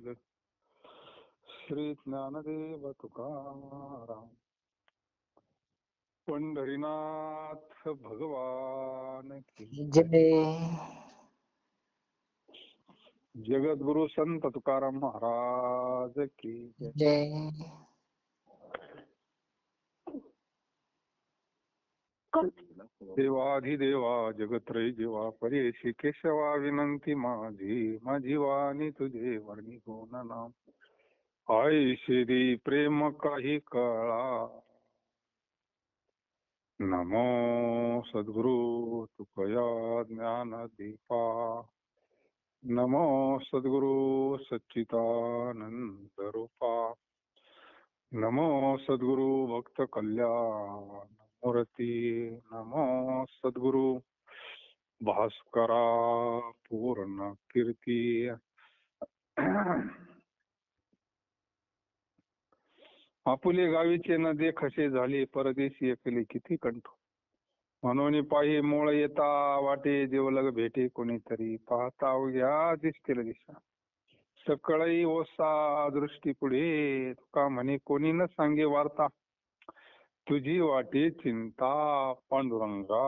बोल. श्री ज्ञानदेव तुकाराम. पंढरीनाथ भगवान की जय. जगद्गुरु संत तुकाराम महाराज की जय. जय. देवाधिदेवा जगत्रय जीवा परेशी केशवा विनंती माझी. माझी वाणी तुझे वर्णी गुण नाम. ऐशिरी प्रेम काही कळा. नमो सद्गुरु तुकया ज्ञान दीपा. नमो सद्गुरु सच्चिदानंद रूपा. नमो सद्गुरु भक्त कल्याण मूर्ती. नमो सद्गुरु भास्करा पूर्ण कीर्ती. आपुले गावीचे नदे खसे झाले परदेशी एकले किती कंठ. म्हणून पाही मूळ येता वाटे देवलग भेटे कोणीतरी. पाहता अवघ्या दिसतील दिशा सकळई ओसा दृष्टी पुढे. तुका म्हणे कोणी न सांगे वार्ता. तुझी वाटे चिंता पांडुरंगा.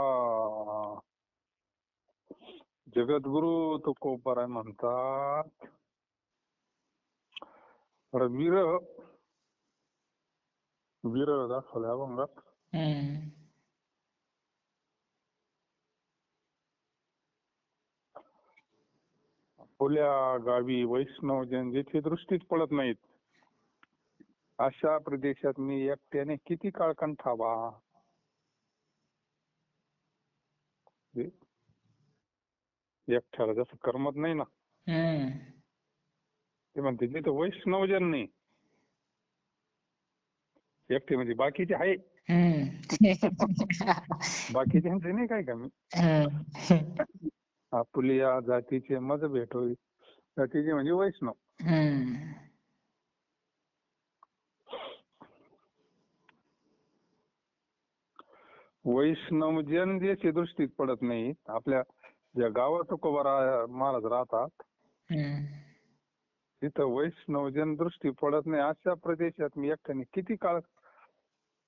जगद्गुरु तुकोबराय म्हणतात. विरह विरह दाखवल्या अभंगात. आपल्या गावी वैष्णवजन जिथे दृष्टीच पडत नाहीत अशा प्रदेशात मी एकट्याने किती काळ कंठावा. एकट्याला जसं करमत नाही ना ते म्हणते जिथं वैष्णवजन नाही. एकटे म्हणजे बाकीचे आहे. बाकीच्यांचे नाही काय कमी. आपल्या जातीचे मज भेट होईल. जातीचे म्हणजे वैष्णव. वैष्णवजन ज्याची दृष्टीत पडत नाही. आपल्या ज्या गावात तुकोबा महाराज राहतात तिथं वैष्णवजन दृष्टी पडत नाही अशा प्रदेशात मी एकट्याने किती काळ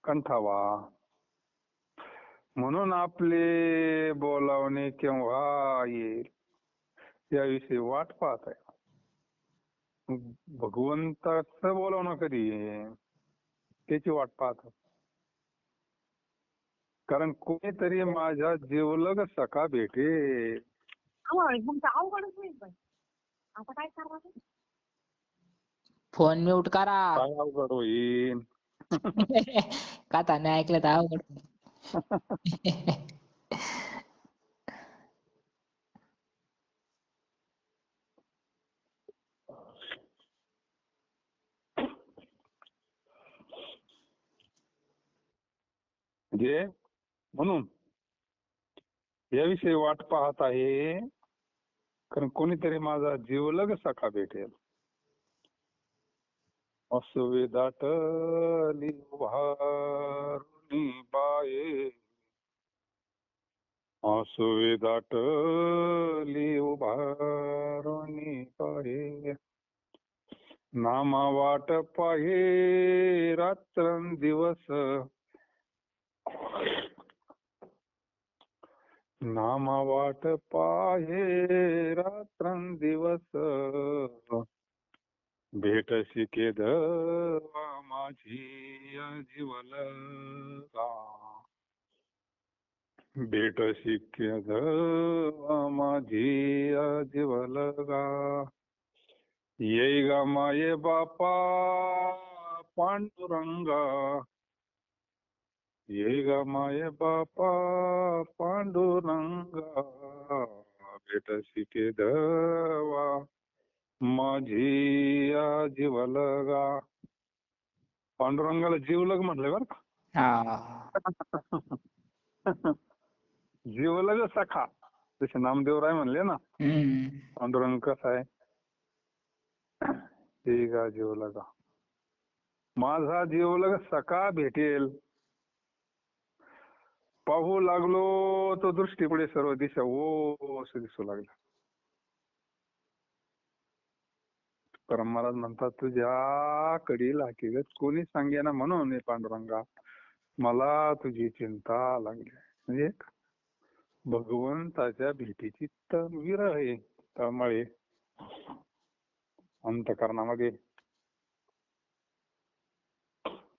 कंठावा. म्हणून आपले बोलावणे केव्हा येईल याविषयी वाट पाहत आहे. भगवंताचं बोलावणं कधी येईल त्याची वाट पाहत. कारण कोणीतरी माझ्या जीवलग सखा भेटेल. फोन म्यूट करा. काय अवघड होईल. कथा नाही ऐकलं तर अवघड. म्हणजे म्हणून याविषयी वाट पाहत आहे. कारण कोणीतरी माझा जीवलग सखा भेटेल. असवे दाटली उभारुनी बाये. असवे दाटली उभारुनी बाये. नामा वाट पाहे रात्रंदिवस. नामा वाट पाहे रात्रंदिवस. भेटशी केदवा माझी जीवलगा. भेटशी केदवा माझी जीवलगा. येई गा माये बापा पांडुरंगा. येई गा माये बापा पांडुरंगा. भेटशी केदवा माझी जीवलगा. पांडुरंगाला जीवलग म्हटलंय बर का. जीवलग सखा जसे नामदेवराय म्हणले ना. पांडुरंग कसा आहे ते का जीवलगा. माझा जीवलग सखा भेटेल. पाहू लागलो तो दृष्टीपुढे सर्व दिशा ओ असं दिसू लागला. तुकाराम महाराज म्हणतात, तुझ्या कडील हकीकत कोणी सांगेना म्हणून हे पांडुरंगा मला तुझी चिंता लागली. म्हणजे भगवंताच्या भेटीची विरह आहे, तळमळ अंतःकरणामध्ये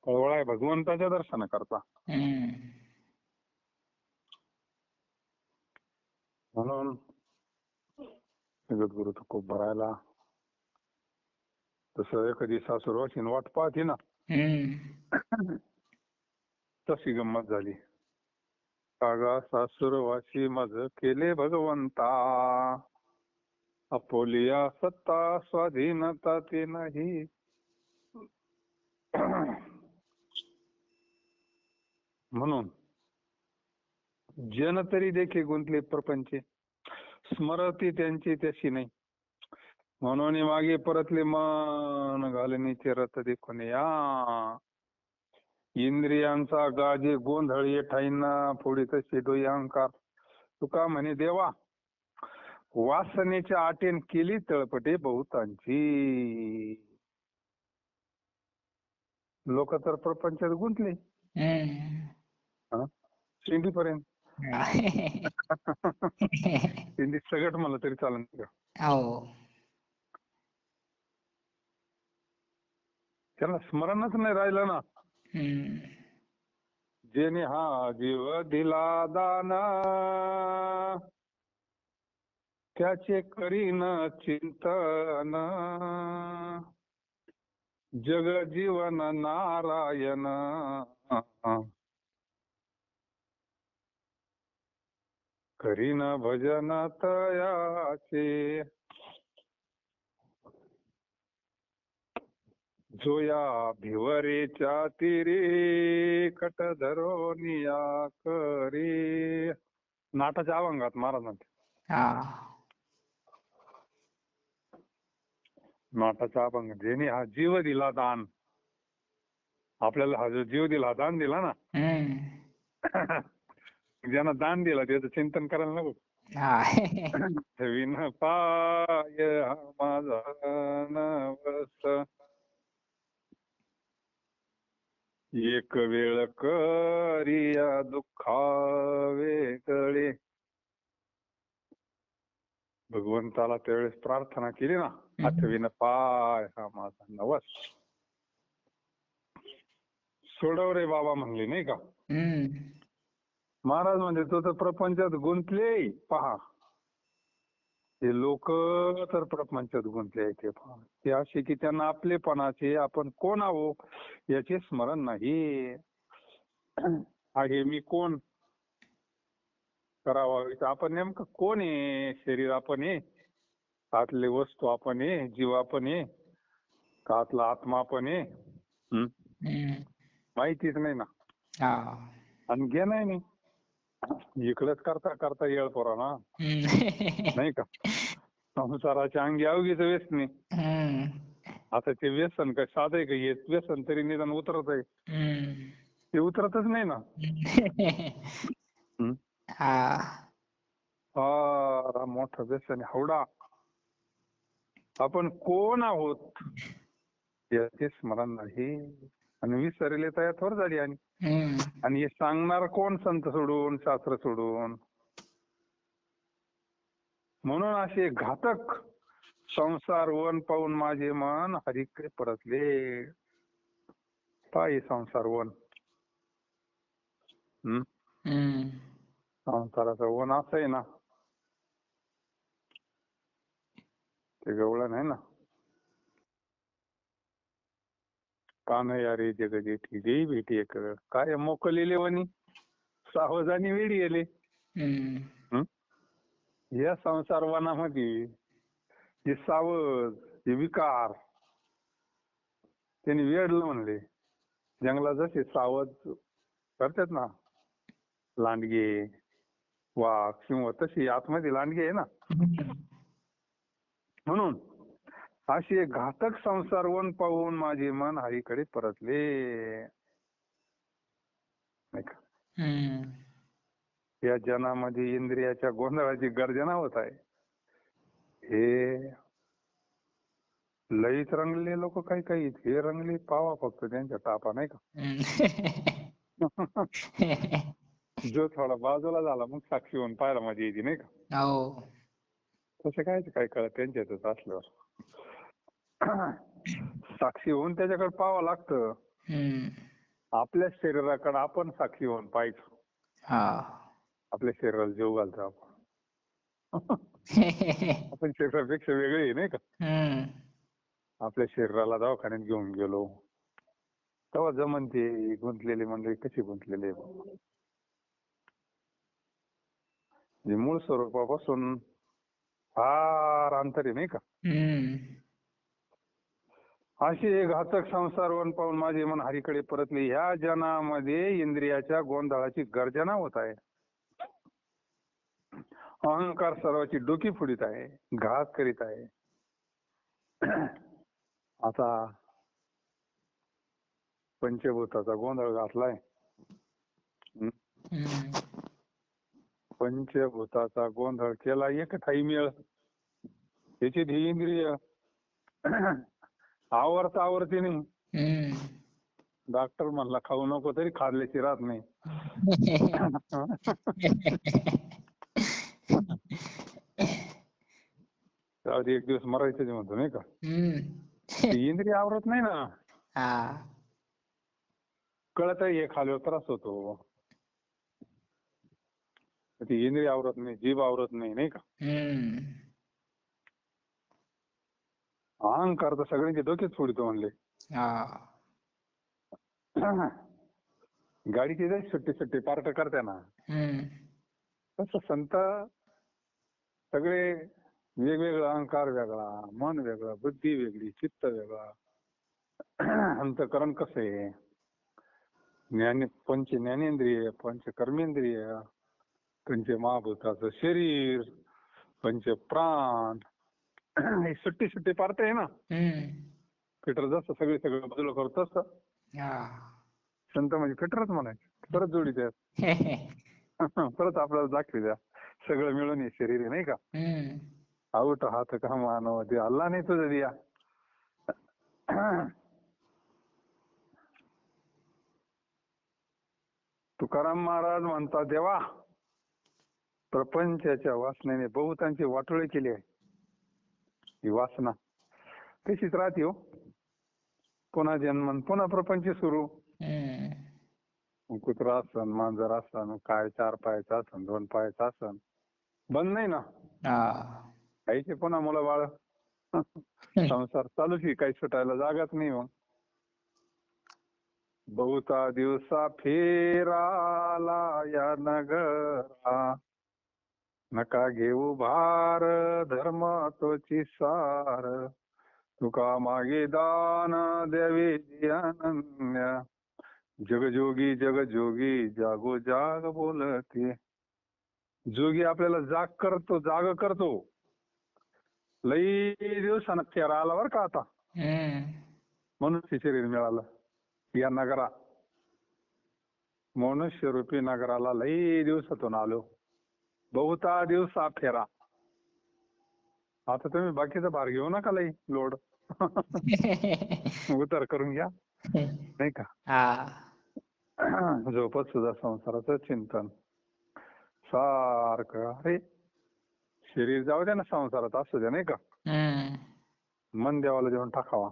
कळवळ आहे भगवंताच्या दर्शनाकरता. म्हणून जगद्गुरु खूप भरायला तसं एखादी सासूरवाशीन वाट पाहते ना, तशी गंमत झाली. कागा सासूरवाशी मज केले भगवंता, आपोलिया सत्ता स्वाधीनता ते नाही. म्हणून जन तरी देखे गुंतले प्रपंचे, स्मरती त्यांची त्याशी नाही. म्हणून मागे परतले मन घालणीचे रथ देखून या. इंद्रियांचा गाजे गोंधळ ये ठाईंना फोडीत शेदोई अहंकार. तुका म्हणे देवा वासनेच्या आटेन केली तळपटे बहुतांची. लोक तर प्रपंचात गुंतले शेंडीपर्यंत. शेंडी सगळं मला तरी चालेल. त्याला स्मरणच नाही राहिलं ना. जेने हा जीव दिला दान, त्याचे करीन चिंतन. जग जीवन नारायण, करीन भजन तयाचे. जोया भिवरेच्या तीरी, कट धरोनिया करी. नाटाच्या अभंगात महाराजांचे. नाटाचा अभंग. ज्याने हा जीव दिला दान, आपल्याला हा जो जीव दिला दान दिला ना, ज्यानं दान दिला त्याचं चिंतन करायला नको. विन पाय माझा नवस, एक वेळ करिया दुःखा वेगळे. भगवंताला त्यावेळेस प्रार्थना केली ना, आठवीन पाय हा माझा नवस. सोडव रे बाबा म्हणले नाही का. महाराज म्हणजे तो तर प्रपंचात गुंतले. पहा हे लोक तर प्रपंचात गुंतले आहेत. ते पहा ते असे की त्यांना आपलेपणाचे, आपण कोण आहो याचे स्मरण नाही. आहे मी कोण करावा, आपण नेमकं कोण आहे. शरीर आपण आहे, आतले वस्तू आपण आहे, जीव आपण आहे का, आतला आत्मा आपण आहे. माहितीच नाही ना. आणि घे नाही इकडंच करता करता येळ पोरा ना, नाही का. संसाराच्या अंगी अवघीच व्यसनी. आता ते व्यसन काय साधं आहे का, हे व्यसन तरी निदान उतरत आहे. ते उतरतच नाही ना. फार मोठं व्यसन हावडा. आपण कोण आहोत याचे स्मरण नाही, आणि विसरले तयार थोर झाली. आणि हे सांगणार कोण, संत सोडून शास्त्र सोडून. म्हणून असे घातक संसार वन पाहून माझे मन हरीकडे परतले. पायी संसार वन. संसाराचं वन असं आहे ना, ते गवळण आहे ना. कान्हया रे जग जेठी देई भेटी एक, काय मोकलेले वनी सावधानी वेळी गेले. या संसार वनामध्ये हे सावध, हे विकार त्यांनी वेडलं म्हणले. जंगलात जसे सावध करतात ना लांडगे, वाघ, सिंह, तशी आतमध्ये लांडगे आहे ना. म्हणून असे घातक संसार वन पाहून माझे मन हरीकडे परतले. नाही का. या जनामध्ये इंद्रियाच्या गोंधळाची गर्जना होत आहे. हे लईच रंगले लोक काही काही इतके रंगले पावा फक्त त्यांच्या टापा नाही का. जो थोडा बाजूला झाला मग साक्षी होऊन पाहायला मजा येते नाही का. हो. तसं काय कळत त्यांच्यातच असल्यावर. साक्षी होऊन त्याच्याकडे पाहावं लागतं. हम्म. आपल्या शरीराकडे आपण साक्षी होऊन पाहायचं. हा. आपल्या शरीराला जीव घालतो आपण. आपण शरीरापेक्षा वेगळे आहे नाही का. हम्म. आपल्या शरीराला दवाखान्यात घेऊन गेलो तेव्हा जमन ते गुंतलेली मंडळी कशी गुंतलेली आहे. मूळ स्वरूपापासून फार अंतर आहे नाही का. हम्म. अशी घातक संसार वन पाहून माझे मन हरीकडे परतले. ह्या जनामध्ये इंद्रियाच्या गोंधळाची गर्जना होत आहे. अहंकार सर्वाची डोकी फोडीत आहे, घात करीत आहे. आता पंचभूताचा गोंधळ घातलाय. पंचभूताचा गोंधळ केला एक ठाई मेळ. त्याची धी इंद्रिय आवरती नाही. डॉक्टर म्हणला खाऊ नको तरी खाल्ल्याची राहत नाही. एक दिवस मरायचं म्हणतो नाही का. ती इंद्रिय आवरत नाही ना. कळत हे खाल्यावर त्रास होतो. ती इंद्रिय आवरत नाही, जीभ आवरत नाही नाही का. अहंकार तर सगळ्यांचे डोकेच फोडतो म्हणले. गाडीचे जाय सुट्टी पार्ट करते ना. तसं संत सगळे वेगवेगळा, अहंकार वेगळा, मन वेगळं, बुद्धी वेगळी, चित्त वेगळा, अंतःकरण कसं आहे. पंच ज्ञानेंद्रिय, पंच कर्मेंद्रिय, पंच महाभूताचं शरीर, पंच प्राण, हे सुट्टी पार्ट आहे ना. फिटर जसं सगळं बाजूला करतो तसं संत म्हणजे फिटरच म्हणायचं. परत जोडी द्या. परत आपल्याला दाखवी द्या सगळं मिळून हे शरीर आहे नाही का. आऊट हात का मानव दे अल्ला नाही तुझं दिया. तुकाराम महाराज म्हणतात देवा प्रपंचाच्या वासनेने बहुतांची वाटोळी केली आहे. ही वासना तशीच राहते हो. पुन्हा जन्म पुन्हा प्रपंच सुरू. कुत्रा असन, मांजर असन, काय 4 पायाचा असन, 2 पायाचा असन, बंद नाही ना. काहीचे पुन्हा मुलं बाळ. संसार चालूच आहे, काही सुटायला जागाच नाही. मग बहुता दिवसा फेराला या नगरा, नका घेऊ भार धर्म तोची सार, तुका मागे दान द्यावे अनन्य, जगजोगी जागो जाग बोलते. जोगी आपल्याला जाग करतो. लई दिवसानं फेरा आला बर का आता. मनुष्य शरीर मिळालं या नगरा. मनुष्य रूपी नगराला लई दिवसातून आलो. बहुता दिवसा फेरा. आता तुम्ही बाकीचा भार घेऊ नका लई लोड. उतार करून घ्या नाही का. झोपत सुद्धा संसाराचं चिंतन सारखं. अरे शरीर जाऊ द्या ना, संसारात असू द्या नाही का. मन देवाला देऊन टाकावा.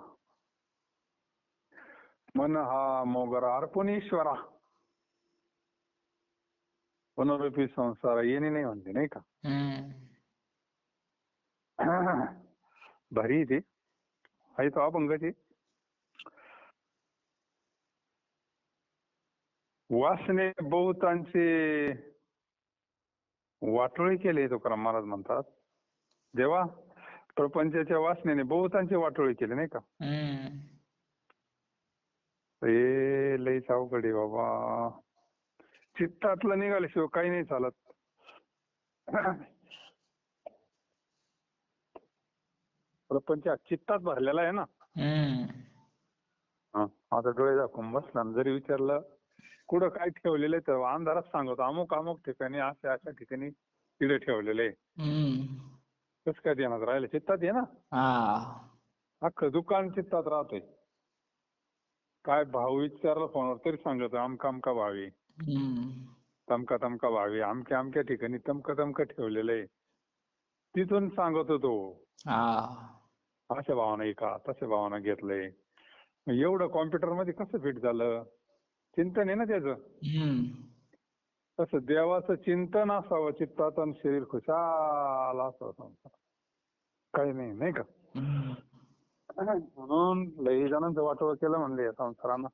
मन हा मोगरा अर्पण ईश्वरा. पुनरुपी संसार येणे नाही म्हणते नाही का. भारी ते आहे तो अभंगाची. वासने बहुतांचे वाटोळे केले तुकाराम महाराज म्हणतात. देवा प्रपंचाच्या वासनेने बहुतांचे वाटोळे केले नाही का. हे लईच अवघड आहे बाबा. चित्तातलं निघाल्याशिवाय काही नाही चालत. प्रपंच चित्तात भरलेला आहे ना. आता डोळे दाखवून बसला जरी विचारलं कुठं काय ठेवलेलं आहे तर अंधारात सांगतो अमुक ठिकाणी अशा ठिकाणी तिथे ठेवलेलं आहे. कसं काय ध्यानात राहिलं. चित्तात आहे ना. अख्खं दुकान चित्तात राहतंय. काय भाव विचारला फोनवर तरी सांगत आमका आमका भाव आहे, हम्म. तमका तमका भाव आहे, अमक्या अमक्या ठिकाणी तमका तमका ठेवलेलं आहे. तिथून सांगत होतो हा. अशा भावानं का तशा भावानं घेतलंय. मग एवढं कॉम्प्युटर मध्ये कसं फिट झालं? चिंतन आहे ना त्याचं. हम्म. तसं देवाचं चिंतन असावं चित्तात आणि शरीर खुशाल असावं संसार. काही नाही, नाही का? हम्म. म्हणून लई जणांचं वाटोळं केलं म्हणले या संसारानं.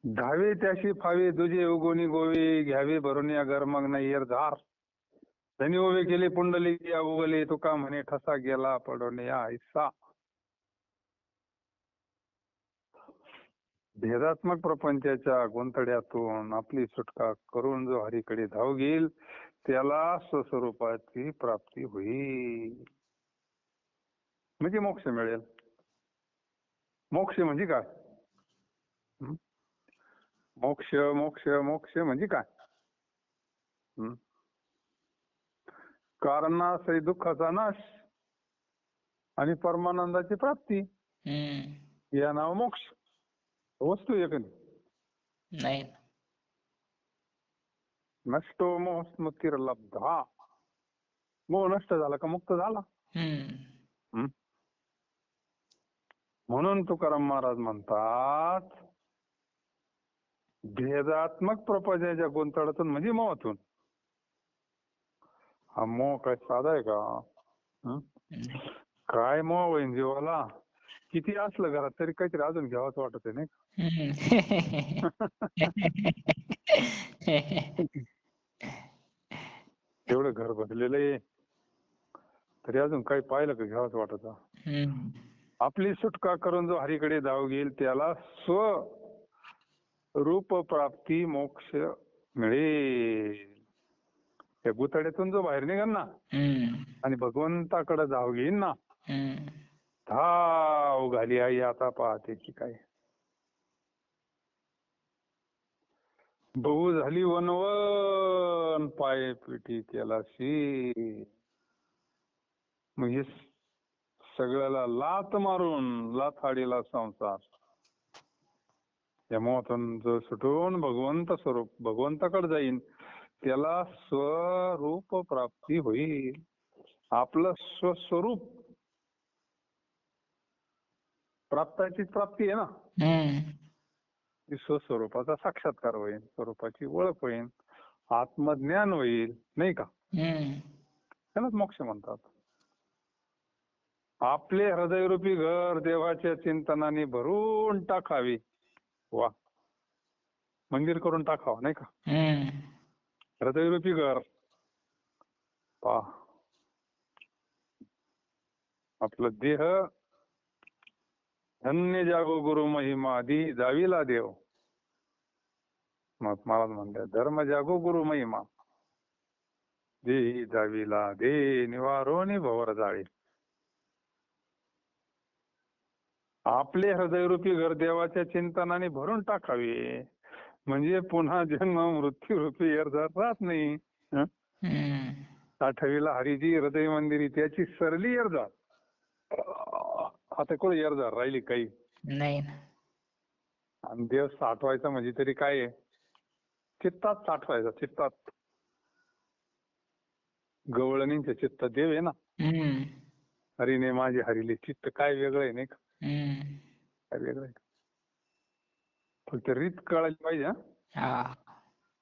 धावे त्याशी फावे तुझे उगोनी गोवे, घ्यावे भरून या घर मग नाही धार. धनी उभे केले पुंडली या उगले, तुका म्हणे ठसा गेला पडून या ऐसा. भेदात्मक प्रपंचाच्या गुंतड्यातून आपली सुटका करून जो हरीकडे धाव घेईल त्याला स्वस्वरूपाची प्राप्ती होईल, म्हणजे मोक्ष मिळेल. मोक्ष म्हणजे काय? हं? मोक्ष मोक्ष मोक्ष म्हणजे काय? कारणासही दुःखाचा नाश आणि परमानंदाची प्राप्ती, हम्म. या नाव मोक्ष. वस्तू एक नाही. नष्टो मोह स्मृतिर्लब्धा. मोह नष्ट झाला का मुक्त झाला. हम्म. म्हणून तुकाराम महाराज म्हणतात भेदात्मक प्रपंचाच्या गुंतडातून म्हणजे मोहातून. हा मोह काय साधा आहे का? काय मोह होईन जीवाला. किती असलं घरात तरी काहीतरी अजून घ्यावंच वाटत आहे, नाही एवढं घर भरलेलं आहे तरी अजून काही पाहिलं का घ्यावंच वाटत. आपली सुटका करून जो हरीकडे धाव घेईल त्याला रूप प्राप्ती मोक्ष मिळेल. त्या गुतड्यातून जो बाहेर निघाल ना आणि भगवंताकडे धाव घेईन ना, धाव घाली आई आता पाहते की काय. बहु झाली वनवन पाय पिठी त्यालाशी. मग हे सगळ्याला लात मारून लाथाडीला संसार. या मोहातून जो सुटून भगवंत स्वरूप भगवंताकडे जाईन त्याला स्वरूप प्राप्ती होईल. आपलं स्वस्वरूप प्राप्ताची प्राप्ती आहे ना. स्वस्वरूपाचा साक्षात्कार होईल, स्वरूपाची ओळख होईल, आत्मज्ञान होईल, नाही का? त्यालाच मोक्ष म्हणतात. आपले हृदयरूपी घर देवाच्या चिंतनाने भरून टाकावे. वा, मंदिर करून टाकावं, नाही का? हृदयरूपी घर पहा. आपलं देह धन्य जागो गुरु महिमा आधी जावीला देव. मग महाराज म्हणतात धर्म जागो गुरु महिमा देही जावीला दे निवारोनी भवर जाळे. आपले हृदयरूपी घर देवाच्या चिंतनाने भरून टाकावे म्हणजे पुन्हा जन्म मृत्यू रूपी येरझार राहत नाही. साठवीला हरिजी हृदय मंदिरी त्याची सरली येरझार. आता कुठे येरझार राहिली काही नाही. आणि देव साठवायचा म्हणजे तरी काय आहे? चित्तात साठवायचा. चित्तात गवळणींच्या चित्तात देव आहे ना. हरीने माझे हरिले चित्त काय वेगळं आहे, नाही का? काय वेगळं आहे? फक्त रीत कळायला पाहिजे.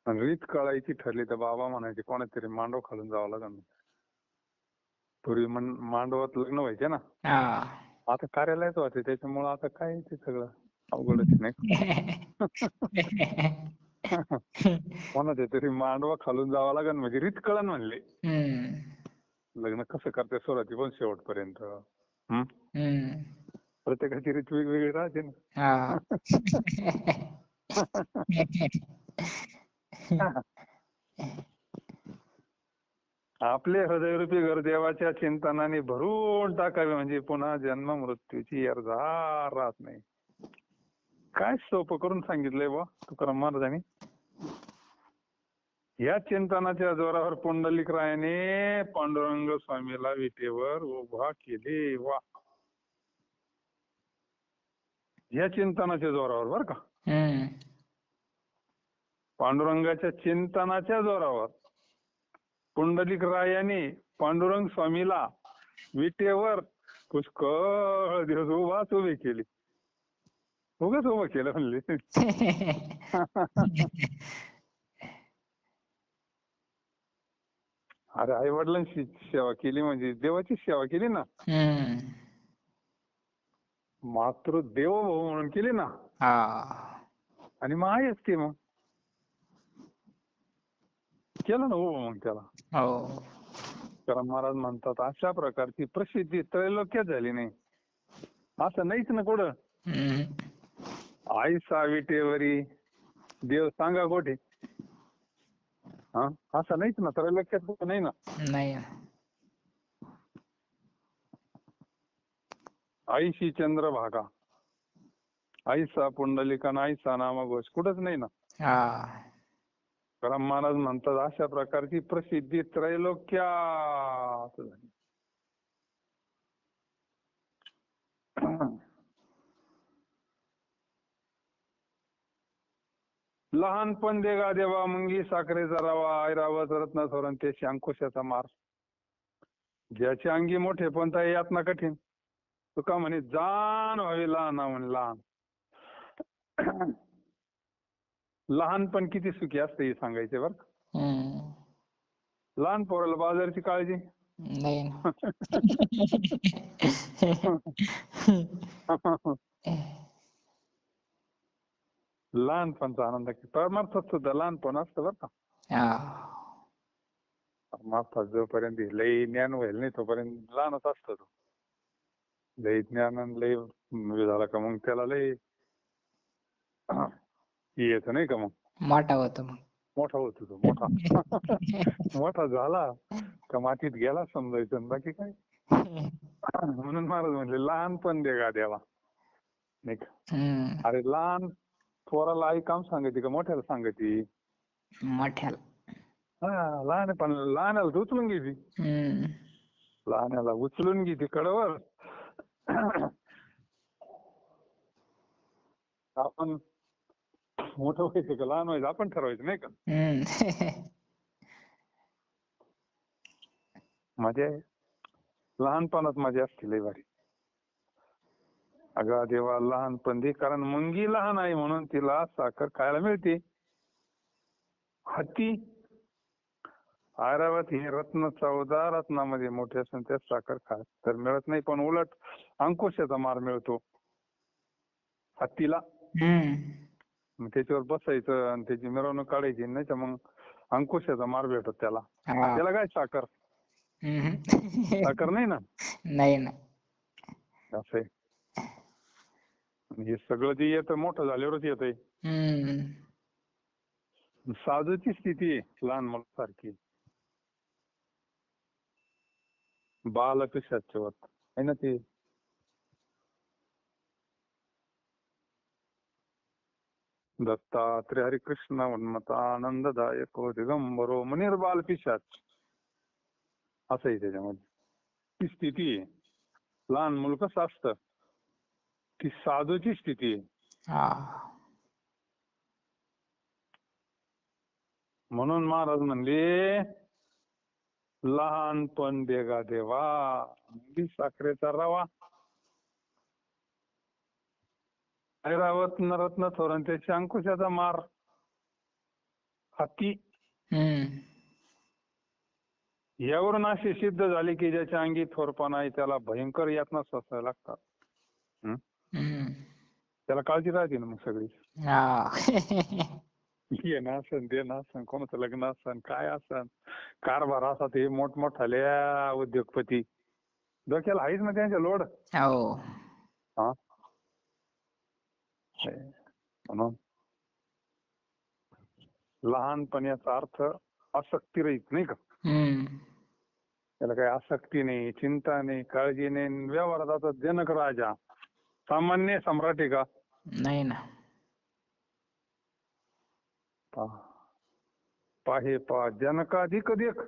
आणि रीत कळायची ठरली तर बाबा म्हणायचे कोणातरी मांडव खालून जावं लागेल. पूर्वी मांडवात लग्न व्हायचे ना, आता कार्यालयात व्हायचे. त्याच्यामुळे आता काय ते सगळं अवघडच, नाही कोणाच्या तरी मांडवा खालून जावं लागेल म्हणजे रीत कळण म्हणले. लग्न कसं करते सुरुवातीपासून शेवटपर्यंत. प्रत्येकाची रीत वेगवेगळी राहते ना. आपले हृदयरूपी घर देवाच्या चिंतनाने भरून टाकावे म्हणजे पुन्हा जन्म मृत्यूची येरझार राहत नाही. काय सोपं करून सांगितलंय बा तुकाराम महाराजांनी. या चिंतनाच्या जोरावर पुंडलिकरायाने पांडुरंग स्वामीला विटेवर उभा केले. वा, या चिंतनाच्या जोरावर बर का, हम्म. पांडुरंगाच्या चिंतनाच्या जोरावर पुंडलिकरायाने पांडुरंग स्वामीला विटेवर पुष्कळ दिवस उभे केले. उगाच उभं केलं म्हणले. अरे आई वडिलांची सेवा केली म्हणजे देवाची सेवा केली ना, हम्म. मातृदेवो म्हणून केली ना. हा. आणि मग आहेच ते, मग केलं ना उभं मग त्याला. हो. कारण महाराज म्हणतात अशा प्रकारची प्रसिद्धी त्रैलोक्यात झाली नाही, असं नाहीच ना कुठं. हम्म. आई साविटेवरी देव सांगा कोठे, हा असं नाहीच ना, त्रैलोक्यात कुठं नाही ना. नाही. आईशी चंद्रभागा, आईसा पुंडलिका, आईसा नामघोष कुठंच नाही ना. हा. कारण महाराज म्हणतात अशा प्रकारची प्रसिद्धी त्रैलोक्यात झाली. लहानपण देगा देवा, मुंगी साखरेचा रवा, ऐरावत रत्न सोरण ते अंकुशाचा मार. ज्याच्या अंगी मोठे पण यातना कठीण, तुका म्हणे जाण व्हावी लहान, म्हणे लहान. लहानपण किती सुखी असते हे सांगायचे बर. हम्म. लहान पोराला बाजारची काळजी नाही ना. लहानपणचा आनंद परमार्थात सुद्धा लहानपण असतं बर का. हा. परमार्थात जोपर्यंत लई ज्ञान होईल नाही तोपर्यंत लहानच असतो तो. लई ज्ञान लई झाला का मग त्याला लई येत नाही का, मग मोठा होतो मग. मोठा होतो तो मोठा. मोठा झाला का मातीत गेला समजायचं, बाकी काय. म्हणून महाराज म्हणले लहानपण देगा देवा, नाही का. हम्म. अरे लहान पोराला आई काम सांगायची का मोठ्याला सांगायची. मोठ्याला. हा, लहान लहानाला उचलून घ्यायची. हम्म. लहानाला उचलून घ्यायची कडवर. आपण मोठं व्हायचं का लहान व्हायचं आपण ठरवायचं, नाही का. हम्म. मजा आहे लहानपणात, मजा असते लई भारी. अगं देवा लहानपण दे, कारण मुंगी लहान आहे म्हणून तिला साखर खायला मिळते. हत्ती ऐरावत हे रत्न 14 रत्नामध्ये मोठे असून त्यात साखर खाय तर मिळत नाही, पण उलट अंकुशाचा मार मिळतो हत्तीला. मग त्याच्यावर बसायचं आणि त्याची मिरवणूक काढायची, नाही तर मग अंकुशाचा मार भेटत त्याला. हा. त्याला काय साखर, साखर नाही ना. नाही ना. असं आहे. हे सगळं जे येतं मोठं झाल्यावरच येतंय. साधूची स्थिती आहे लहान मुलासारखी, बाल पिशाच्यवत आहे ना ते. दत्तात्रय हरिकृष्ण उन्मता आनंददायक दिगंबरो मुनिर्बाल पिशाच, असं आहे त्याच्यामध्ये. ती स्थिती आहे. लहान मुल कसं असतं, ती साधूची स्थिती आहे. म्हणून महाराज म्हणले लहानपण देगा देवा, मुंगी साखरेचा रवा, ऐरावत रत्न थोरण त्याच्या अंकुशाचा मार. हत्ती यावरून अशी सिद्ध झाली की ज्याच्या अंगी थोरपणा आहे त्याला भयंकर यातना सोसायला लागतात. त्याला काळजी राहते ना मग सगळी. येणं असन देणं असन कोणाचं लग्न असन काय असन कारभार असा, ते मोठमोठाल्या उद्योगपती डोक्याला आहेच ना त्यांच्या लोड. हा म्हणून लहानपणाचा अर्थ आसक्ती राहीत नाही का. त्याला काही आसक्ती नाही, चिंता नाही, काळजी नाही. व्यवहारात आता जनक राजा सामान्य सम्राट आहे का, नाही ना. पाहे पा जनकाधिक देख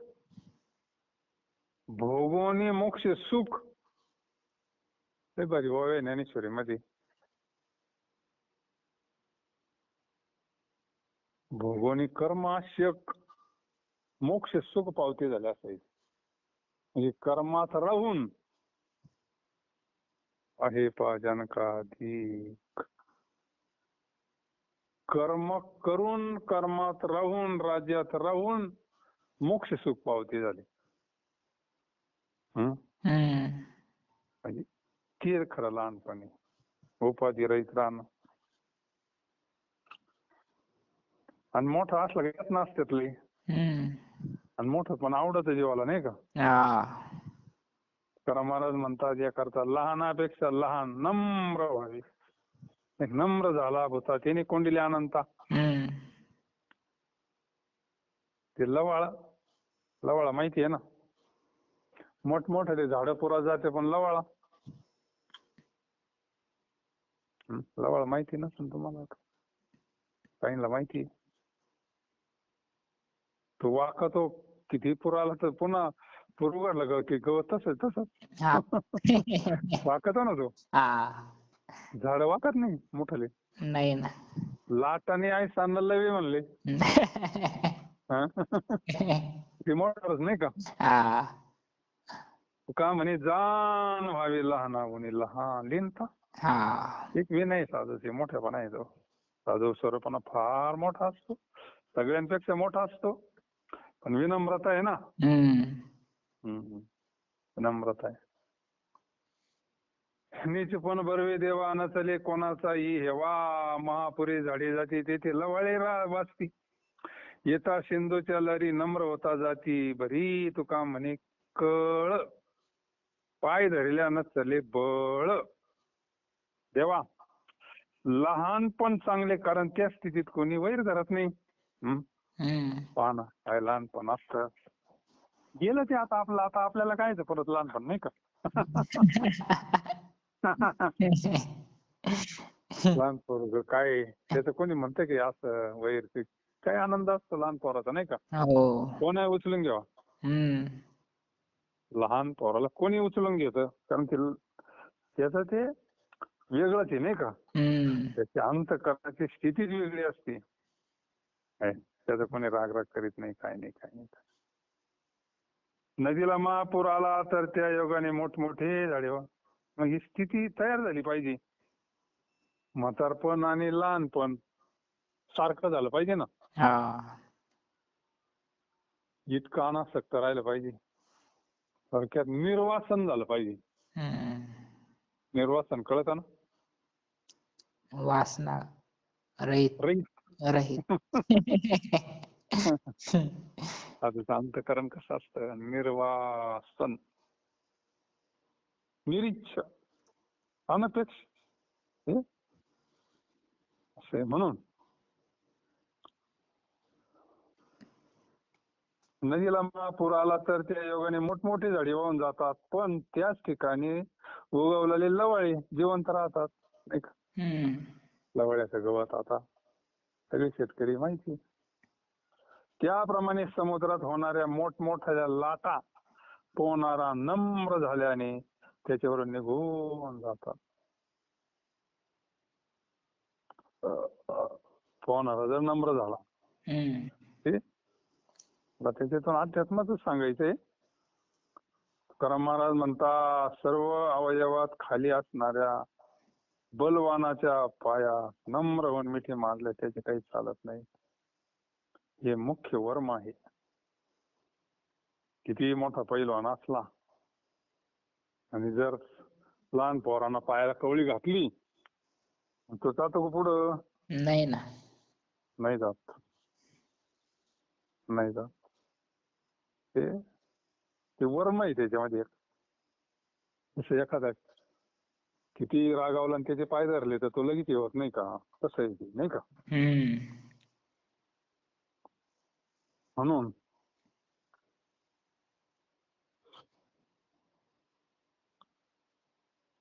भोगोनी मोक्ष सुख. लय भारी ओळ आहे ज्ञानेश्वरी मध्ये. भोगोनी कर्माशक मोक्ष सुख पावते झाले असायचे. म्हणजे कर्मात राहून आहे पा जनकाधिक. कर्म करून कर्मात राहून राज्यात राहून मोक्ष सुख पावते झाले. हं? म्हणजे ते खरं लहानपणी उपाधी रहित राहणं. आणि मोठा असला की येत नसतात लई. आणि मोठं पण आवडतं जीवाला नाही का. तुकाराम महाराज म्हणतात याकरता लहानापेक्षा लहान नम्र व्हावे. एक नम्र झाला होता त्याने कोंडिले अनंता. ते लवाळा माहिती आहे ना. मोठमोठे झाडं पुरा जाते पण लवाळा. लवाळा माहिती नसेल तुम्हाला. काहींना माहिती. तो वाकतो किती पूर आला तर पुन्हा पूर उघडला की गवत तसंच वाकतो ना तो. झाड वाकत नाही मोठाले. नाही ना. लाटाने आई सांना लवी म्हणले. ते मोठाच नाही का. का म्हणे जाण व्हावी लहानाहून लहान लिहिता. एक विनय साधू मोठेपणा आहे तो. साधू स्वरूपणा फार मोठा असतो. सगळ्यांपेक्षा मोठा असतो. पण विनम्रता आहे ना. विनम्रता आहे. नीच पण बरवे देवा नचले कोणाचाही हेवा महापुरी झाडी जाती तेथे लवाळे वाचती. येता सिंधूच्या लरी नम्र होता जाती भरी तुका म्हणे कळ पाय धरल्या नचले बळ. देवा लहानपण चांगले कारण त्या स्थितीत कोणी वैर धरत नाही. पहा ना काय लहानपण असतं. गेलं ते आता आपलं. आता आपल्याला काय परत लहानपण नाही का. लहान पोरग काय त्याचं कोणी म्हणतं की असं वैर काय आनंद असतो लहान पोराचा नाही का. कोण आहे उचलून घ्यावा. लहान पोराला कोणी उचलून घेतं कारण त्याचं ते वेगळंच आहे नाही का. त्याची अंतःकरणाची स्थितीच वेगळी असते. त्याचा कोणी राग करीत नाही काय नाही काय नाही. नदीला महापूर आला तर त्या योगाने मोठमोठे झाडे. मग ही स्थिती तयार झाली पाहिजे. म्हातारपण आणि लहानपण सारखं झालं पाहिजे ना. इतकं अनासक्त राहिलं पाहिजे. थोडक्यात निर्वासन झालं पाहिजे. निर्वासन कळतं ना. वासना रहित. साधूचं अंतःकरण कसं असतं. निर्वासन निरीच्छ अनपेक्ष असे म्हणून नदीला महापूर आला तर त्या योगाने मोठमोठी झाडी वाहून जातात पण त्याच ठिकाणी उगवलेले लवाळे जिवंत राहतात नाही का. लवाळ्याचं गवत आता सगळे शेतकरी माहिती. त्याप्रमाणे समुद्रात होणाऱ्या मोठमोठ्या लाटा पोहणारा नम्र झाल्याने त्याच्यावरून निघून जातात. पोहणारा जर नम्र झाला त्याच्यातून अध्यात्माच सांगायचंय. तुकाराम महाराज म्हणतात सर्व अवयवात खाली असणाऱ्या बलवानाच्या पाया नम्र होऊन मिठी मारले त्याचे काही चालत नाही. हे मुख्य वर्म आहे. किती मोठा पैलवान असला आणि जर लहान पोरांना पायाला कवळी घातली तो जातो पुढं. नाही ना. नाही जात. नाही जात. ते वर्म आहे त्याच्यामध्ये. जसं एखादा किती रागावला आणि त्याचे पाय धरले तर तो लगेच होत नाही का. तसं आहे नाही का. म्हणून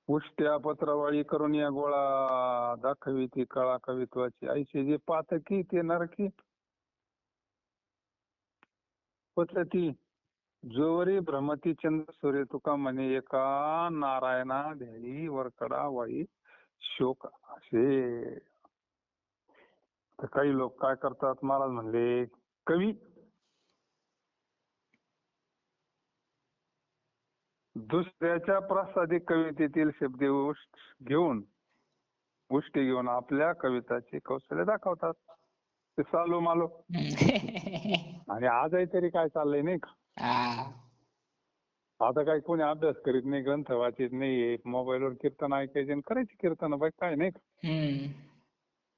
उष्ट्या पत्रवाळी करून या गोळा दाखवी ती कळा कवित्वाची ऐशी जे पातकी ते नरकी पचती जोवरी भ्रमती चंद्र सूर्य तुका म्हणे एका नारायणा ध्यायी वरकडा वाई शोक असे. तर काही लोक काय करतात, महाराज म्हणले कवी दुसऱ्याच्या प्रसादी कवितेतील शब्द घेऊन गोष्टी घेऊन आपल्या कविताची कौशल्य दाखवतात. ते सालो मालो. आणि आजही तरी काय चाललंय नाही का, हा. आता काही कोणी अभ्यास करीत नाही, ग्रंथ वाचित नाही, मोबाईलवर कीर्तन ऐकायचे आणि करायची कीर्तन, बाई काय नाही का.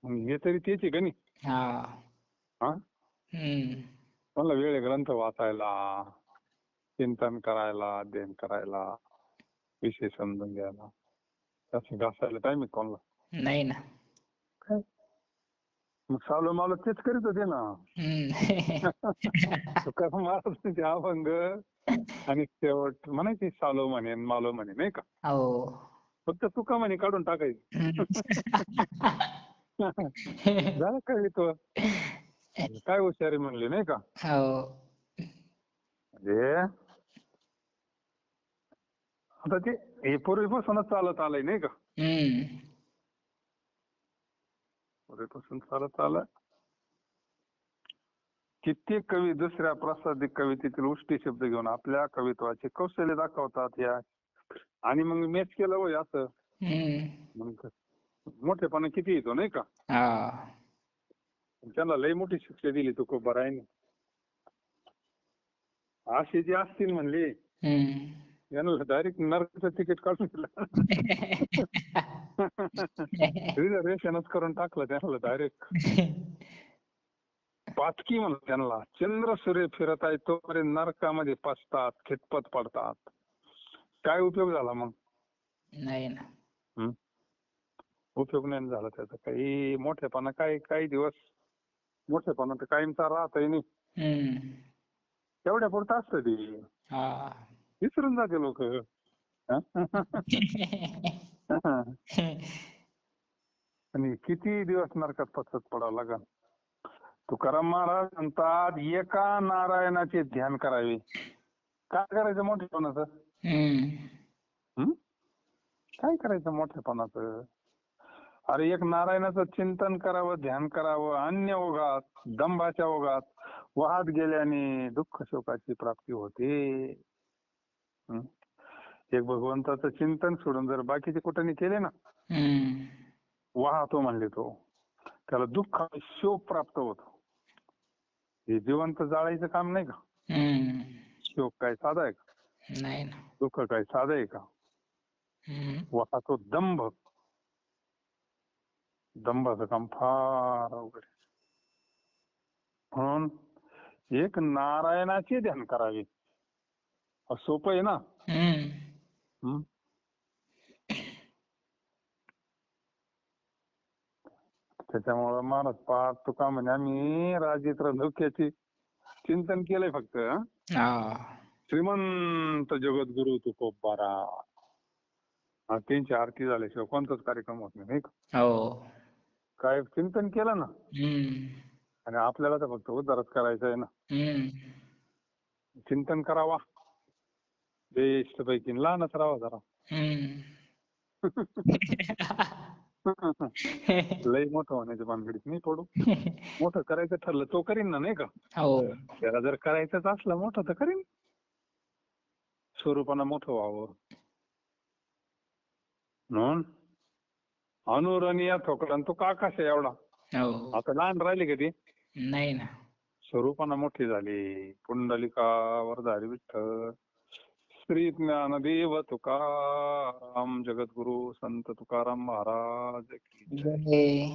मग हे तरी तेच आहे का नाही. हा मला वेळ आहे ग्रंथ वाचायला, चिंतन करायला, अध्ययन करायला, विषय समजून घ्यायला. त्याचं घासायला टाइम आहे कोणाला नाही ना. काय. मग सालो मालो तेच करीत होते ना. तुकाराम महाराजांचे अभंग आणि शेवट म्हणायचे सालो म्हणे मालो म्हणे नाही का. हो. फक्त तुका म्हणे काढून टाकायची. झालं काय तो काय हुशारी म्हणली नाही का. हो. म्हणजे आता ते हे पूर्वीपासूनच चालत आलंय नाही का. पूर्वीपासून चालत आलं. कित्येक कवी दुसऱ्या प्रासादिक कवितेतील उष्टी शब्द घेऊन आपल्या कवित्वाचे कौशल्य दाखवतात. या आणि मग मॅच केलं होय असं मग मोठेपणा किती येतो नाही का. त्यांना लई मोठी शिक्षा दिली तू खूप बरं आहे ना. असे जे असतील म्हणले यांना डायरेक्ट नरकाचं तिकीट काढून दिलं. रिझर्वेशनच करून टाकलं त्यांना डायरेक्ट. पातकी म्हणलं त्यांना. चंद्र सूर्य फिरत आहे तोपर्यंत नरकामध्ये पसतात, खितपत पडतात. काय उपयोग झाला मग. नाही ना. उपयोग नाही झाला त्याचा काही. मोठेपणा काही दिवस मोठेपणा तर कायमचा राहतही नाही. तेवढ्या पुरतं असतं ते. विसरून जाते लोक. आणि किती दिवस नरकात पसत पडावं लागेल. तुकाराम महाराज म्हणतात एका नारायणाचे ध्यान करावे. काय करायचं मोठेपणाचं. काय करायचं मोठेपणाचं. अरे एक नारायणाचं चिंतन करावं, ध्यान करावं. अन्य ओघात, दंभाच्या ओघात वाहत गेल्याने दुःख शोकाची प्राप्ती होते. एक भगवंताचं चिंतन सोडून जर बाकीचे कुठे केले ना, वाहतो म्हणले तो, त्याला दुःख आणि शोक प्राप्त होतो. हे जिवंत जाळायचं काम नाही का. शोक काय साधा आहे का. नाही. दुःख काय साधा आहे का. वाहतो दंभ. दंभाचं काम फार अवघड आहे. म्हणून एक नारायणाचे ध्यान करावे. सोपं आहे ना. त्याच्यामुळे महाराज पाठ तुका म्हणे आम्ही राजेंद्र धोक्याचे चिंतन केलंय फक्त. श्रीमंत जगद्गुरु तुकोबारा. त्यांची आरती झाल्याशिवाय कोणताच कार्यक्रम होत नाही का. काय चिंतन केलं ना. आणि आपल्याला तर फक्त उद्धारच करायचं आहे ना. चिंतन करावा. बेस्ट पैकी लहानच राहावा जरा. लय मोठं होण्याच्या भानगडीत नाही पडू. मोठं करायचं ठरलं तो करीन ना नाही का. त्याला जर करायचंच असलं मोठं तर करीन. स्वरूपानं मोठं व्हावं म्हणून. अनुरणीय ठोकळा तो का कसा एवढा. आता लहान राहिले का ते. नाही ना. स्वरूपानं मोठी झाली. पुंडलिकावर धारी विठ्ठल. श्री ज्ञानदेव तुकाराम जगद्गुरु संत तुकाराम महाराज की जय.